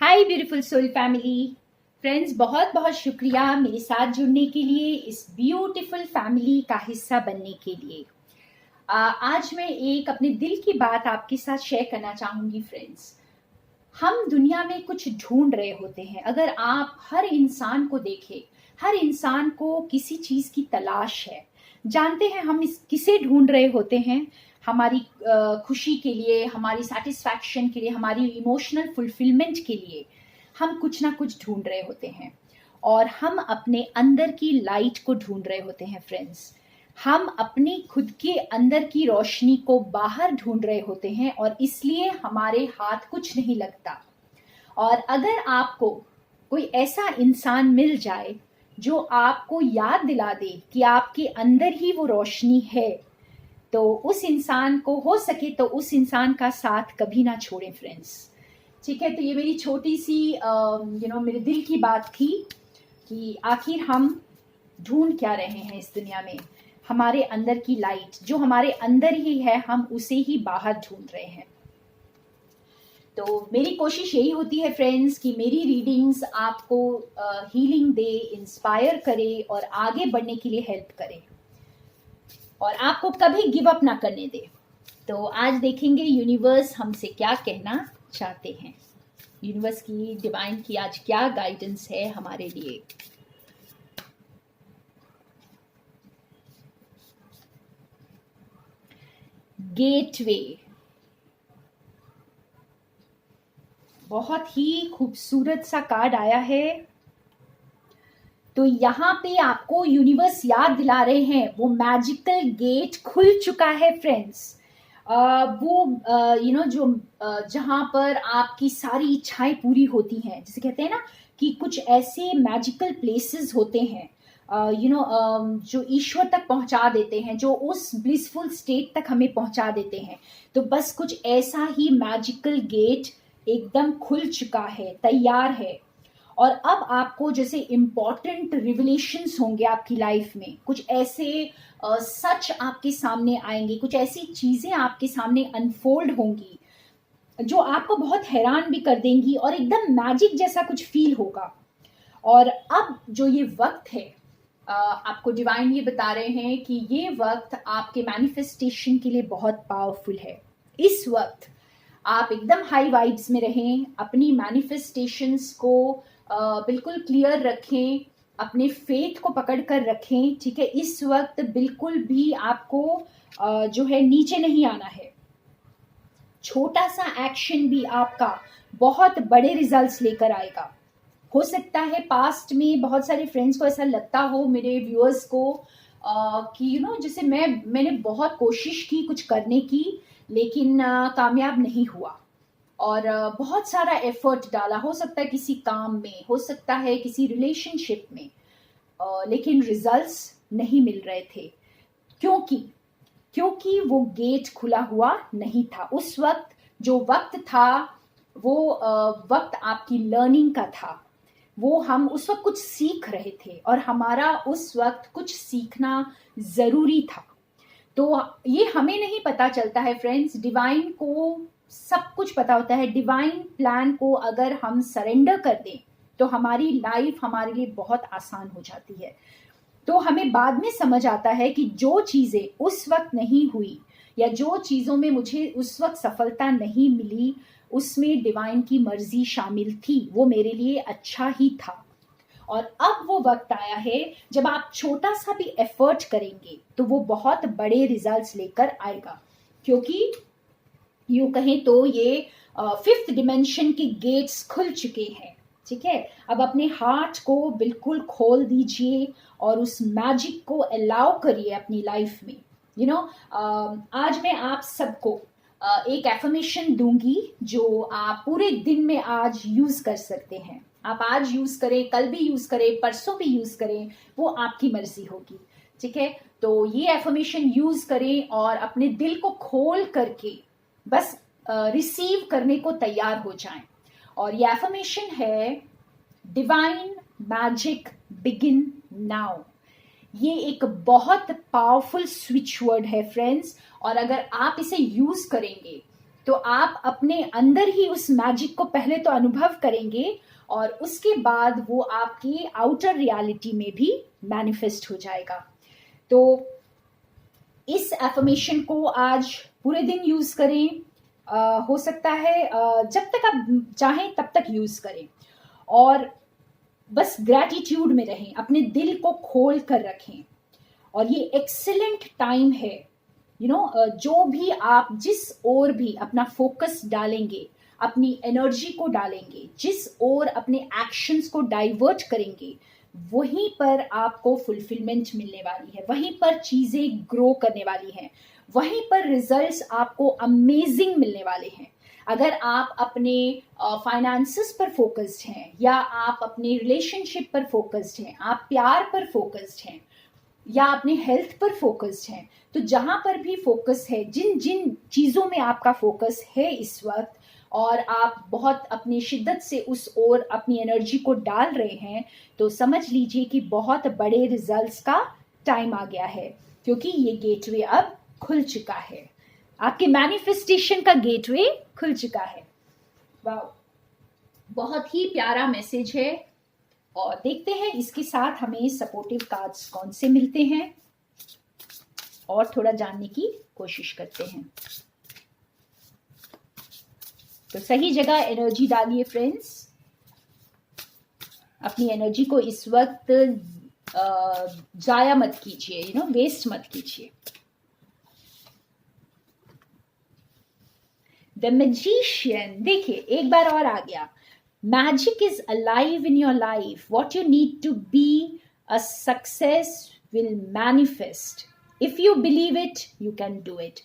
हाय beautiful soul family friends, बहुत बहुत शुक्रिया मेरे साथ जुड़ने के लिए, इस ब्यूटीफुल फैमिली का हिस्सा बनने के लिए। आज मैं एक अपने दिल की बात आपके साथ शेयर करना चाहूंगी फ्रेंड्स। हम दुनिया में कुछ ढूंढ रहे होते हैं। अगर आप हर इंसान को देखें, हर इंसान को किसी चीज की तलाश है। जानते हैं हम इस किसे ढूंढ रहे होते हैं? हमारी खुशी के लिए, हमारी सेटिस्फैक्शन के लिए, हमारी इमोशनल फुलफिलमेंट के लिए हम कुछ ना कुछ ढूंढ रहे होते हैं। और हम अपने अंदर की लाइट को ढूंढ रहे होते हैं फ्रेंड्स। हम अपनी खुद के अंदर की रोशनी को बाहर ढूंढ रहे होते हैं और इसलिए हमारे हाथ कुछ नहीं लगता। और अगर आपको कोई ऐसा इंसान मिल जाए जो आपको याद दिला दे कि आपके अंदर ही वो रोशनी है, तो उस इंसान को, हो सके तो उस इंसान का साथ कभी ना छोड़ें फ्रेंड्स। ठीक है, तो ये मेरी छोटी सी मेरे दिल की बात थी कि आखिर हम ढूंढ क्या रहे हैं इस दुनिया में। हमारे अंदर की लाइट जो हमारे अंदर ही है, हम उसे ही बाहर ढूंढ रहे हैं। तो मेरी कोशिश यही होती है फ्रेंड्स कि मेरी रीडिंग्स आपको हीलिंग दे, इंस्पायर करे और आगे बढ़ने के लिए हेल्प करे और आपको कभी गिव अप ना करने दे। तो आज देखेंगे यूनिवर्स हमसे क्या कहना चाहते हैं। यूनिवर्स की, डिवाइन की आज क्या गाइडेंस है हमारे लिए। गेटवे, बहुत ही खूबसूरत सा कार्ड आया है। तो यहाँ पे आपको यूनिवर्स याद दिला रहे हैं वो मैजिकल गेट खुल चुका है फ्रेंड्स। जो जहाँ पर आपकी सारी इच्छाएं पूरी होती हैं, जिसे कहते हैं ना कि कुछ ऐसे मैजिकल प्लेसेस होते हैं जो ईश्वर तक पहुंचा देते हैं, जो उस ब्लिसफुल स्टेट तक हमें पहुंचा देते हैं। तो बस कुछ ऐसा ही मैजिकल गेट एकदम खुल चुका है, तैयार है। और अब आपको जैसे इम्पॉर्टेंट रिविलेशंस होंगे आपकी लाइफ में, कुछ ऐसे सच आपके सामने आएंगे, कुछ ऐसी चीजें आपके सामने अनफोल्ड होंगी जो आपको बहुत हैरान भी कर देंगी और एकदम मैजिक जैसा कुछ फील होगा। और अब जो ये वक्त है, आपको डिवाइन ये बता रहे हैं कि ये वक्त आपके मैनिफेस्टेशन के लिए बहुत पावरफुल है। इस वक्त आप एकदम हाई वाइब्स में रहें, अपनी मैनिफेस्टेशंस को बिल्कुल क्लियर रखें, अपने फेथ को पकड़ कर रखें। ठीक है, इस वक्त बिल्कुल भी आपको जो है नीचे नहीं आना है। छोटा सा एक्शन भी आपका बहुत बड़े रिजल्ट्स लेकर आएगा। हो सकता है पास्ट में बहुत सारे फ्रेंड्स को ऐसा लगता हो, मेरे व्यूअर्स को, कि जैसे मैंने बहुत कोशिश की कुछ करने की, लेकिन कामयाब नहीं हुआ। और बहुत सारा एफर्ट डाला, हो सकता है किसी काम में, हो सकता है किसी रिलेशनशिप में, लेकिन रिजल्ट्स नहीं मिल रहे थे। क्योंकि वो गेट खुला हुआ नहीं था। उस वक्त जो वक्त था वो वक्त आपकी लर्निंग का था। वो हम उस वक्त कुछ सीख रहे थे और हमारा उस वक्त कुछ सीखना जरूरी था। तो ये हमें नहीं पता चलता है फ्रेंड्स, डिवाइन को सब कुछ पता होता है। डिवाइन प्लान को अगर हम सरेंडर कर दें तो हमारी लाइफ हमारे लिए बहुत आसान हो जाती है। तो हमें बाद में समझ आता है कि जो चीजें उस वक्त नहीं हुई या जो चीजों में मुझे उस वक्त सफलता नहीं मिली, उसमें डिवाइन की मर्जी शामिल थी, वो मेरे लिए अच्छा ही था। और अब वो वक्त आया है जब आप छोटा सा भी एफर्ट करेंगे तो वो बहुत बड़े रिजल्ट्स लेकर आएगा। क्योंकि यूं कहें तो ये फिफ्थ डिमेंशन के गेट्स खुल चुके हैं। ठीक है, अब अपने हार्ट को बिल्कुल खोल दीजिए और उस मैजिक को अलाउ करिए अपनी लाइफ में। आज मैं आप सबको एक एफर्मेशन दूंगी जो आप पूरे दिन में आज यूज कर सकते हैं। आप आज यूज करें, कल भी यूज करें, परसों भी यूज करें, वो आपकी मर्जी होगी। ठीक है, तो ये एफर्मेशन यूज करें और अपने दिल को खोल करके बस रिसीव करने को तैयार हो जाएं। और ये एफर्मेशन है, डिवाइन मैजिक बिगिन नाउ। ये एक बहुत पावरफुल स्विच वर्ड है फ्रेंड्स, और अगर आप इसे यूज करेंगे तो आप अपने अंदर ही उस मैजिक को पहले तो अनुभव करेंगे और उसके बाद वो आपकी आउटर रियलिटी में भी मैनिफेस्ट हो जाएगा। तो इस एफर्मेशन को आज पूरे दिन यूज करें, हो सकता है जब तक आप चाहें तब तक यूज करें, और बस ग्रैटिट्यूड में रहें, अपने दिल को खोल कर रखें। और ये एक्सीलेंट टाइम है, जो भी आप जिस ओर भी अपना फोकस डालेंगे, अपनी एनर्जी को डालेंगे, जिस ओर अपने एक्शंस को डाइवर्ट करेंगे, वहीं पर आपको फुलफिलमेंट मिलने वाली है, वहीं पर चीजें ग्रो करने वाली हैं, वहीं पर रिजल्ट्स आपको अमेजिंग मिलने वाले हैं। अगर आप अपने फाइनेंसेस पर फोकस्ड हैं, या आप अपने रिलेशनशिप पर फोकस्ड हैं, आप प्यार पर फोकस्ड हैं, या अपने हेल्थ पर फोकस्ड हैं, तो जहां पर भी फोकस है, जिन जिन चीजों में आपका फोकस है इस वक्त, और आप बहुत अपनी शिद्दत से उस ओर अपनी एनर्जी को डाल रहे हैं, तो समझ लीजिए कि बहुत बड़े रिजल्ट्स का टाइम आ गया है, क्योंकि ये गेटवे अब खुल चुका है, आपके मैनिफेस्टेशन का गेटवे खुल चुका है। वाह, बहुत ही प्यारा मैसेज है। और देखते हैं इसके साथ हमें सपोर्टिव कार्ड्स कौन से मिलते हैं, और थोड़ा जानने की कोशिश करते हैं। तो सही जगह एनर्जी डालिए फ्रेंड्स, अपनी एनर्जी को इस वक्त जाया मत कीजिए, वेस्ट मत कीजिए। द मैजिशियन, देखिए एक बार और आ गया, magic is alive in your life, what you need to be a success will manifest, if you believe it you can do it.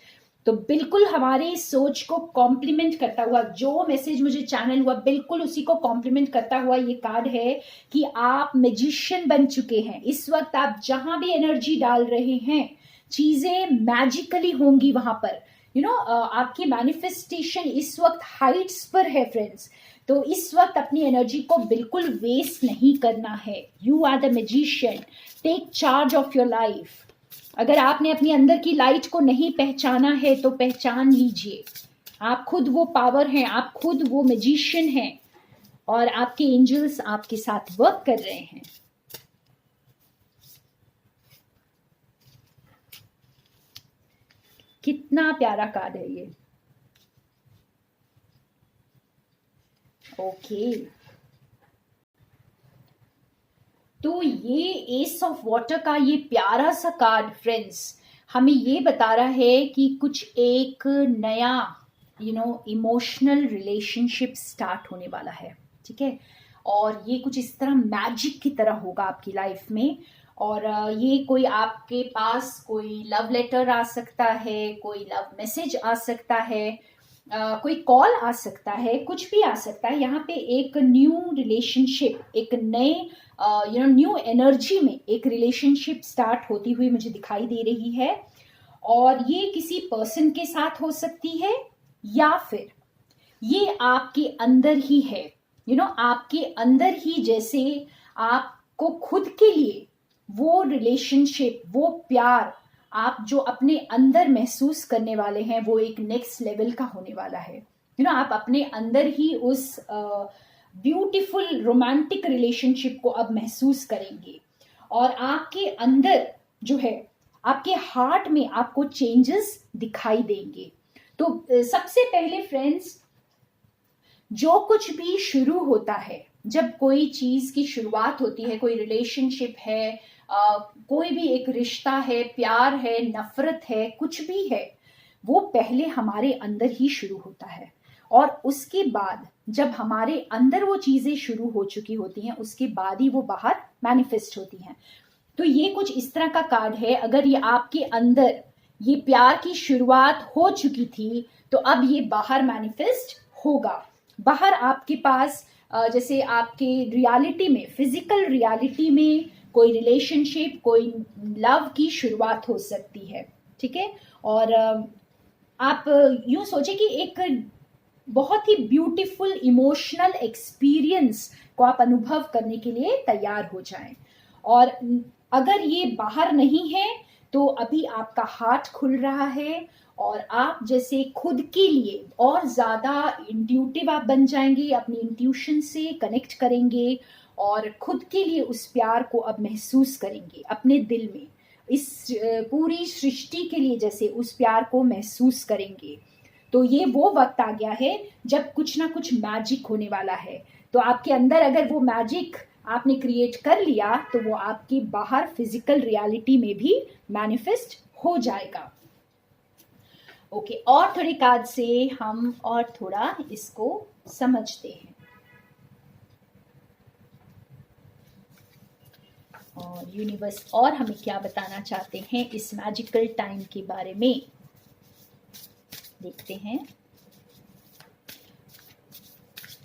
तो बिल्कुल हमारी सोच को कॉम्प्लीमेंट करता हुआ, जो मैसेज मुझे चैनल हुआ बिल्कुल उसी को कॉम्प्लीमेंट करता हुआ ये कार्ड है कि आप मैजिशियन बन चुके हैं। इस वक्त आप जहां भी एनर्जी डाल रहे हैं, चीजें मैजिकली होंगी वहां पर। आपकी मैनिफेस्टेशन इस वक्त हाइट्स पर है फ्रेंड्स। तो इस वक्त अपनी एनर्जी को बिल्कुल वेस्ट नहीं करना है। You are the magician, take charge of your life. अगर आपने अपनी अंदर की लाइट को नहीं पहचाना है तो पहचान लीजिए, आप खुद वो पावर हैं, आप खुद वो मैजिशियन हैं, और आपके एंजल्स आपके साथ वर्क कर रहे हैं। कितना प्यारा कार्ड है ये। ओके, तो ये एस ऑफ वाटर का ये प्यारा सा कार्ड फ्रेंड्स हमें ये बता रहा है कि कुछ एक नया इमोशनल रिलेशनशिप स्टार्ट होने वाला है, ठीक है। और ये कुछ इस तरह मैजिक की तरह होगा आपकी लाइफ में। और ये कोई आपके पास कोई लव लेटर आ सकता है, कोई लव मैसेज आ सकता है, कोई कॉल आ सकता है, कुछ भी आ सकता है। यहाँ पे एक न्यू रिलेशनशिप, एक नए न्यू एनर्जी में एक रिलेशनशिप स्टार्ट होती हुई मुझे दिखाई दे रही है। और ये किसी पर्सन के साथ हो सकती है, या फिर ये आपके अंदर ही है, आपके अंदर ही, जैसे आपको खुद के लिए वो रिलेशनशिप, वो प्यार आप जो अपने अंदर महसूस करने वाले हैं, वो एक नेक्स्ट लेवल का होने वाला है। आप अपने अंदर ही उस ब्यूटीफुल रोमांटिक रिलेशनशिप को अब महसूस करेंगे। और आपके अंदर जो है, आपके हार्ट में आपको चेंजेस दिखाई देंगे। तो सबसे पहले फ्रेंड्स, जो कुछ भी शुरू होता है, जब कोई चीज की शुरुआत होती है, कोई रिलेशनशिप है, कोई भी एक रिश्ता है, प्यार है, नफरत है, कुछ भी है, वो पहले हमारे अंदर ही शुरू होता है। और उसके बाद जब हमारे अंदर वो चीजें शुरू हो चुकी होती हैं, उसके बाद ही वो बाहर मैनिफेस्ट होती हैं। तो ये कुछ इस तरह का कार्ड है। अगर ये आपके अंदर ये प्यार की शुरुआत हो चुकी थी, तो अब ये बाहर मैनिफेस्ट होगा। बाहर आपके पास जैसे आपके रियलिटी में, फिजिकल रियलिटी में कोई रिलेशनशिप, कोई लव की शुरुआत हो सकती है, ठीक है। और आप यूं सोचे कि एक बहुत ही ब्यूटीफुल इमोशनल एक्सपीरियंस को आप अनुभव करने के लिए तैयार हो जाएं। और अगर ये बाहर नहीं है, तो अभी आपका हार्ट खुल रहा है और आप जैसे खुद के लिए और ज़्यादा इंट्यूटिव आप बन जाएंगे, अपनी इंट्यूशन से कनेक्ट करेंगे और खुद के लिए उस प्यार को अब महसूस करेंगे अपने दिल में। इस पूरी सृष्टि के लिए जैसे उस प्यार को महसूस करेंगे। तो ये वो वक्त आ गया है जब कुछ ना कुछ मैजिक होने वाला है। तो आपके अंदर अगर वो मैजिक आपने क्रिएट कर लिया तो वो आपकी बाहर फिजिकल रियलिटी में भी मैनिफेस्ट हो जाएगा। ओके, और थोड़े कार्ड से हम और थोड़ा इसको समझते हैं और यूनिवर्स और हमें क्या बताना चाहते हैं इस मैजिकल टाइम के बारे में, देखते हैं।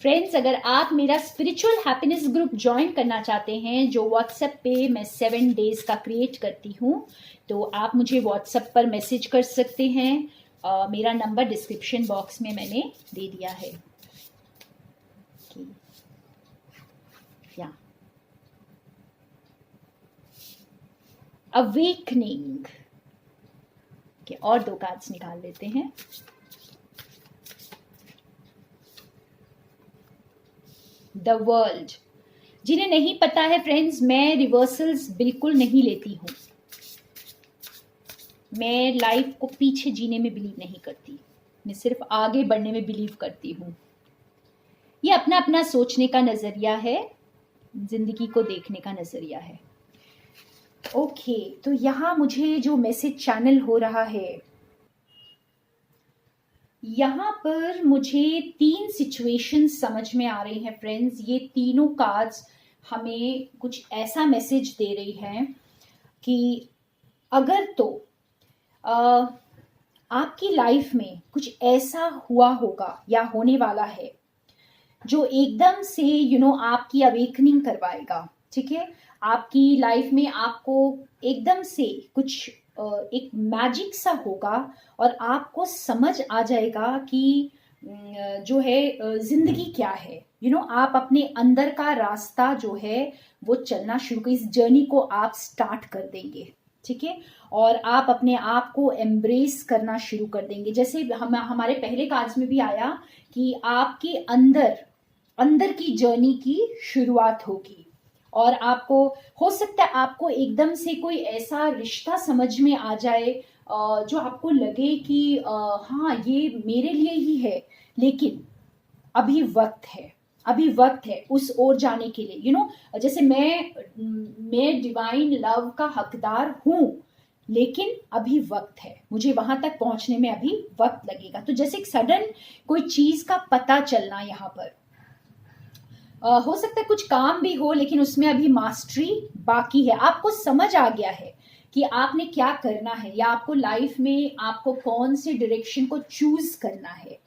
फ्रेंड्स, अगर आप मेरा स्पिरिचुअल हैप्पीनेस ग्रुप ज्वाइन करना चाहते हैं जो व्हाट्सएप पे मैं 7 डेज का क्रिएट करती हूँ, तो आप मुझे व्हाट्सएप पर मैसेज कर सकते हैं। मेरा नंबर डिस्क्रिप्शन बॉक्स में मैंने दे दिया है। अवेकनिंग के और 2 कार्ड्स निकाल लेते हैं। The world. जिन्हें नहीं पता है फ्रेंड्स, मैं रिवर्सल्स बिल्कुल नहीं लेती हूँ। मैं लाइफ को पीछे जीने में बिलीव नहीं करती, मैं सिर्फ आगे बढ़ने में बिलीव करती हूँ। ये अपना अपना सोचने का नजरिया है, जिंदगी को देखने का नजरिया है। ओके, तो यहाँ मुझे जो मैसेज चैनल हो रहा है, यहाँ पर मुझे 3 सिचुएशंस समझ में आ रही हैं फ्रेंड्स। ये तीनों कार्ड्स हमें कुछ ऐसा मैसेज दे रही हैं कि अगर तो आपकी लाइफ में कुछ ऐसा हुआ होगा या होने वाला है जो एकदम से आपकी अवेकनिंग करवाएगा। ठीक है, आपकी लाइफ में आपको एकदम से कुछ एक मैजिक सा होगा और आपको समझ आ जाएगा कि जो है जिंदगी क्या है। आप अपने अंदर का रास्ता जो है वो चलना शुरू कर, इस जर्नी को आप स्टार्ट कर देंगे। ठीक है, और आप अपने आप को एम्ब्रेस करना शुरू कर देंगे। जैसे हमारे पहले कार्ड्स में भी आया कि आपके अंदर की जर्नी की शुरुआत होगी और आपको हो सकता है आपको एकदम से कोई ऐसा रिश्ता समझ में आ जाए जो आपको लगे कि हाँ ये मेरे लिए ही है, लेकिन अभी वक्त है उस ओर जाने के लिए। जैसे मैं डिवाइन लव का हकदार हूं, लेकिन अभी वक्त है, मुझे वहां तक पहुंचने में अभी वक्त लगेगा। तो जैसे एक सडन कोई चीज का पता चलना, यहाँ पर हो सकता है कुछ काम भी हो लेकिन उसमें अभी मास्टरी बाकी है। आपको समझ आ गया है कि आपने क्या करना है या आपको लाइफ में आपको कौन से डायरेक्शन को चूज करना है,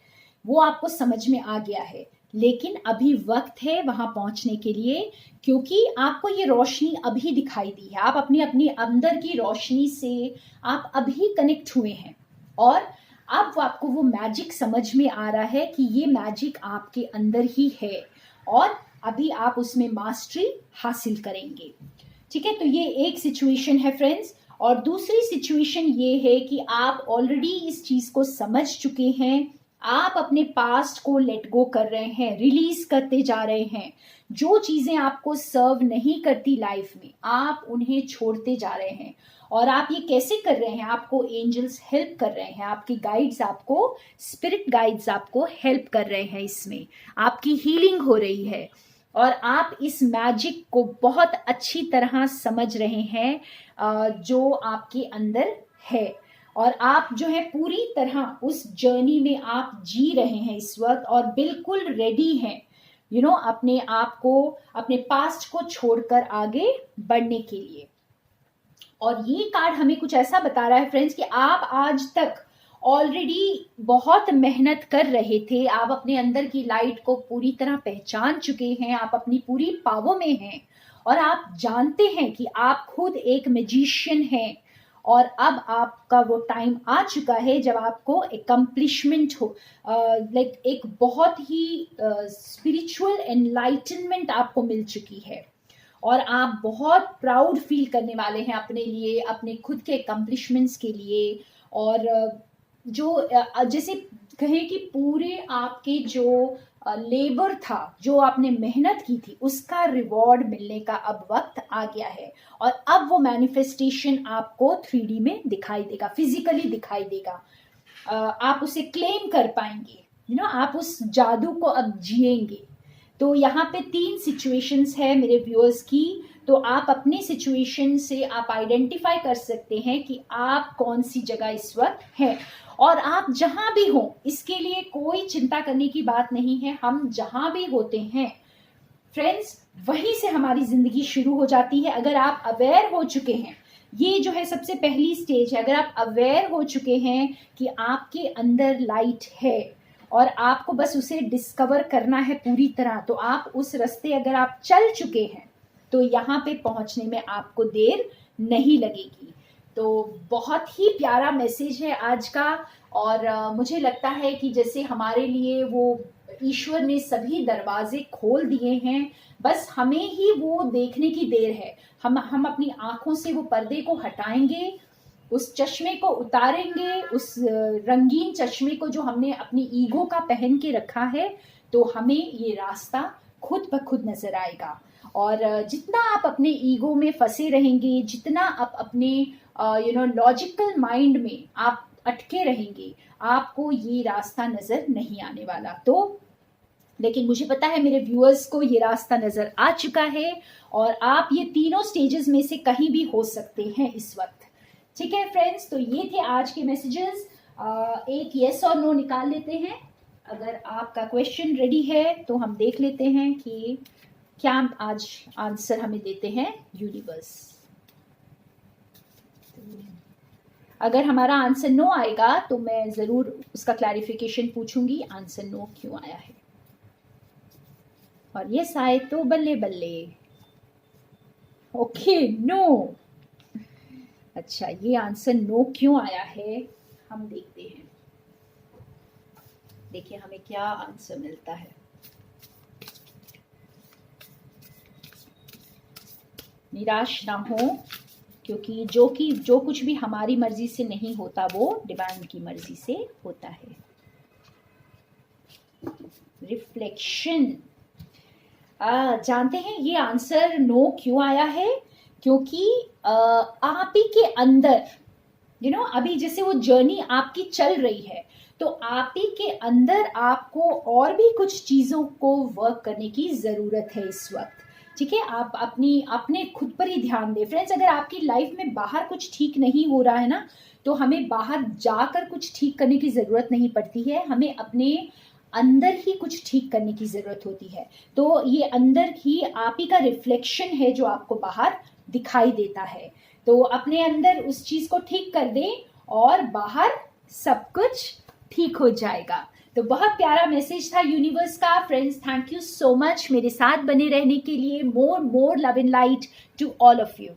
वो आपको समझ में आ गया है। लेकिन अभी वक्त है वहां पहुंचने के लिए, क्योंकि आपको ये रोशनी अभी दिखाई दी है। आप अपनी अंदर की रोशनी से आप अभी कनेक्ट हुए हैं और अब आपको वो मैजिक समझ में आ रहा है कि ये मैजिक आपके अंदर ही है और अभी आप उसमें मास्टरी हासिल करेंगे। ठीक है, तो ये एक सिचुएशन है फ्रेंड्स। और दूसरी सिचुएशन ये है कि आप ऑलरेडी इस चीज को समझ चुके हैं, आप अपने पास्ट को लेट गो कर रहे हैं, रिलीज करते जा रहे हैं। जो चीजें आपको सर्व नहीं करती लाइफ में, आप उन्हें छोड़ते जा रहे हैं। और आप ये कैसे कर रहे हैं? आपको एंजल्स हेल्प कर रहे हैं, आपके गाइड्स आपको, स्पिरिट गाइड्स आपको हेल्प कर रहे हैं। इसमें आपकी हीलिंग हो रही है और आप इस मैजिक को बहुत अच्छी तरह समझ रहे हैं जो आपके अंदर है। और आप जो है पूरी तरह उस जर्नी में आप जी रहे हैं इस वक्त और बिल्कुल रेडी हैं अपने आप को, अपने पास्ट को छोड़कर आगे बढ़ने के लिए। और ये कार्ड हमें कुछ ऐसा बता रहा है फ्रेंड्स कि आप आज तक ऑलरेडी बहुत मेहनत कर रहे थे, आप अपने अंदर की लाइट को पूरी तरह पहचान चुके हैं, आप अपनी पूरी पावर में हैं और आप जानते हैं कि आप खुद एक मैजिशियन हैं। और अब आपका वो टाइम आ चुका है जब आपको अकम्प्लिशमेंट हो, लाइक एक बहुत ही स्पिरिचुअल एनलाइटनमेंट आपको मिल चुकी है और आप बहुत प्राउड फील करने वाले हैं अपने लिए, अपने खुद के अकम्प्लिशमेंट्स के लिए। और जो जैसे कहें कि पूरे आपके जो लेबर था, जो आपने मेहनत की थी, उसका रिवॉर्ड मिलने का अब वक्त आ गया है। और अब वो मैनिफेस्टेशन आपको 3D में दिखाई देगा, फिजिकली दिखाई देगा। आप उसे क्लेम कर पाएंगे, आप उस जादू को अब जिएंगे। तो यहाँ पे 3 सिचुएशंस है मेरे व्यूअर्स की। तो आप अपनी सिचुएशन से आप आइडेंटिफाई कर सकते हैं कि आप कौन सी जगह इस वक्त हैं। और आप जहां भी हो, इसके लिए कोई चिंता करने की बात नहीं है। हम जहां भी होते हैं फ्रेंड्स, वहीं से हमारी जिंदगी शुरू हो जाती है। अगर आप अवेयर हो चुके हैं, ये जो है सबसे पहली स्टेज है। अगर आप अवेयर हो चुके हैं कि आपके अंदर लाइट है और आपको बस उसे डिस्कवर करना है पूरी तरह, तो आप उस रास्ते अगर आप चल चुके हैं तो यहाँ पे पहुंचने में आपको देर नहीं लगेगी। तो बहुत ही प्यारा मैसेज है आज का। और मुझे लगता है कि जैसे हमारे लिए वो ईश्वर ने सभी दरवाजे खोल दिए हैं, बस हमें ही वो देखने की देर है। हम अपनी आंखों से वो पर्दे को हटाएंगे, उस चश्मे को उतारेंगे, उस रंगीन चश्मे को जो हमने अपनी ईगो का पहन के रखा है, तो हमें ये रास्ता खुद ब खुद नजर आएगा। और जितना आप अपने ईगो में फंसे रहेंगे, जितना आप अपने लॉजिकल माइंड में आप अटके रहेंगे, आपको ये रास्ता नजर नहीं आने वाला। तो लेकिन मुझे पता है मेरे व्यूअर्स को ये रास्ता नजर आ चुका है और आप ये तीनों स्टेजेस में से कहीं भी हो सकते हैं इस वक्त। ठीक है फ्रेंड्स, तो ये थे आज के मैसेजेस। एक यस और नो निकाल लेते हैं। अगर आपका क्वेश्चन रेडी है तो हम देख लेते हैं कि क्या आज आंसर हमें देते हैं यूनिवर्स। अगर हमारा आंसर नो आएगा तो मैं जरूर उसका क्लैरिफिकेशन पूछूंगी, आंसर नो क्यों आया है। और यस आए तो बल्ले बल्ले। Okay, no. अच्छा, ये आंसर नो क्यों आया है, हम देखते हैं। देखिए हमें क्या आंसर मिलता है। निराश ना हो, क्योंकि जो कुछ भी हमारी मर्जी से नहीं होता वो डिवाइन की मर्जी से होता है। रिफ्लेक्शन। जानते हैं ये आंसर नो क्यों आया है? क्योंकि आप ही के अंदर अभी जैसे वो जर्नी आपकी चल रही है, तो आप ही के अंदर आपको और भी कुछ चीजों को वर्क करने की जरूरत है इस वक्त। ठीक है, आप अपने खुद पर ही ध्यान दें फ्रेंड्स। अगर आपकी लाइफ में बाहर कुछ ठीक नहीं हो रहा है ना, तो हमें बाहर जाकर कुछ ठीक करने की जरूरत नहीं पड़ती है, हमें अपने अंदर ही कुछ ठीक करने की जरूरत होती है। तो ये अंदर ही आप ही का रिफ्लेक्शन है जो आपको बाहर दिखाई देता है। तो अपने अंदर उस चीज को ठीक कर दें और बाहर सब कुछ ठीक हो जाएगा। तो बहुत प्यारा मैसेज था यूनिवर्स का friends. Thank you so much मेरे साथ बने रहने के लिए। More love and light to all of you.